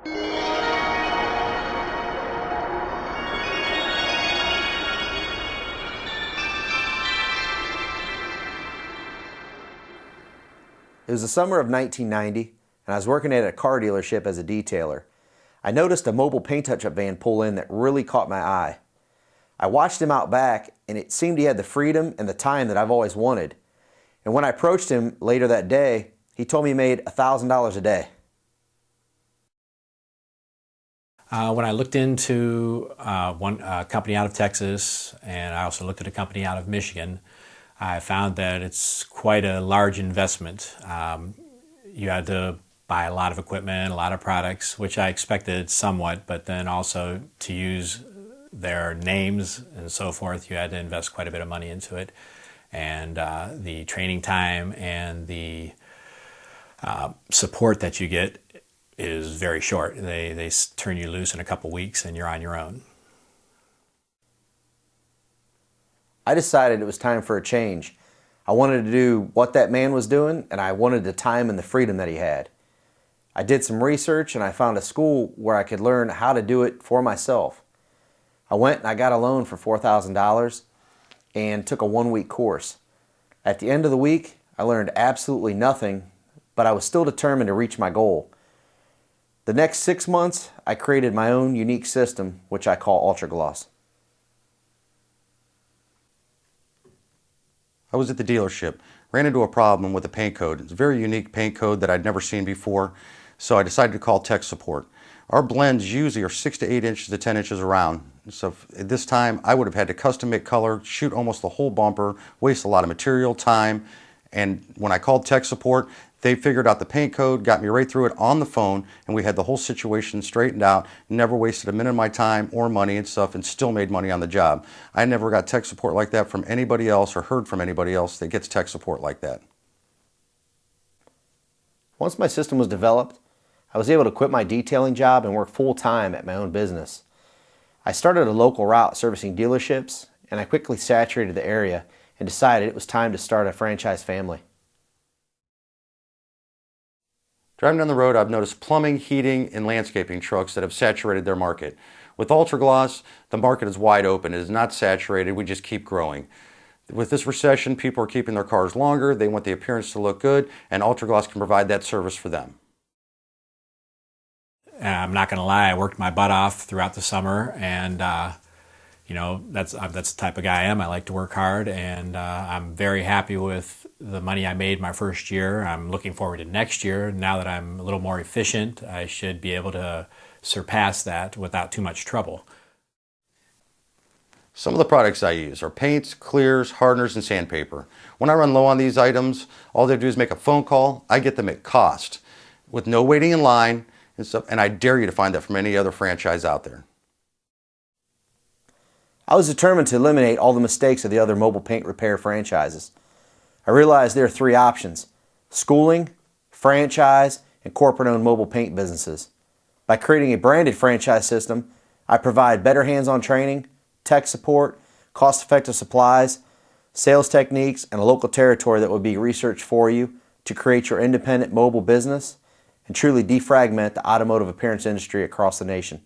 It was the summer of 1990, and I was working at a car dealership as a detailer. I noticed a mobile paint touch-up van pull in that really caught my eye. I watched him out back, and it seemed he had the freedom and the time that I've always wanted. And when I approached him later that day, he told me he made $1,000 a day. When I looked into one company out of Texas, and I also looked at a company out of Michigan, I found that it's quite a large investment. You had to buy a lot of equipment, a lot of products, which I expected somewhat, but then also to use their names and so forth, you had to invest quite a bit of money into it. And the training time and the support that you get is very short. They turn you loose in a couple weeks and you're on your own. I decided it was time for a change. I wanted to do what that man was doing, and I wanted the time and the freedom that he had. I did some research and I found a school where I could learn how to do it for myself. I went and I got a loan for $4,000 and took a one-week course. At the end of the week, I learned absolutely nothing, but I was still determined to reach my goal. The next 6 months, I created my own unique system, which I call Ultragloss. I was at the dealership, ran into a problem with the paint code. It's a very unique paint code that I'd never seen before, so I decided to call tech support. Our blends usually are 6 to 8 inches to 10 inches around. So at this time, I would have had to custom make color, shoot almost the whole bumper, waste a lot of material, time, and when I called tech support, they figured out the paint code, got me right through it on the phone, and we had the whole situation straightened out. Never wasted a minute of my time or money and stuff, and still made money on the job. I never got tech support like that from anybody else or heard from anybody else that gets tech support like that. Once my system was developed, I was able to quit my detailing job and work full-time at my own business. I started a local route servicing dealerships, and I quickly saturated the area and decided it was time to start a franchise family. Driving down the road, I've noticed plumbing, heating, and landscaping trucks that have saturated their market. With Ultragloss, the market is wide open. It is not saturated. We just keep growing. With this recession, people are keeping their cars longer. They want the appearance to look good, and Ultragloss can provide that service for them. I'm not going to lie, I worked my butt off throughout the summer, and you know, that's the type of guy I am. I like to work hard, and I'm very happy with the money I made my first year. I'm looking forward to next year. Now that I'm a little more efficient, I should be able to surpass that without too much trouble. Some of the products I use are paints, clears, hardeners, and sandpaper. When I run low on these items, all they do is make a phone call. I get them at cost, with no waiting in line and stuff, and I dare you to find that from any other franchise out there. I was determined to eliminate all the mistakes of the other mobile paint repair franchises. I realized there are 3 options: schooling, franchise, and corporate-owned mobile paint businesses. By creating a branded franchise system, I provide better hands-on training, tech support, cost-effective supplies, sales techniques, and a local territory that will be researched for you to create your independent mobile business and truly defragment the automotive appearance industry across the nation.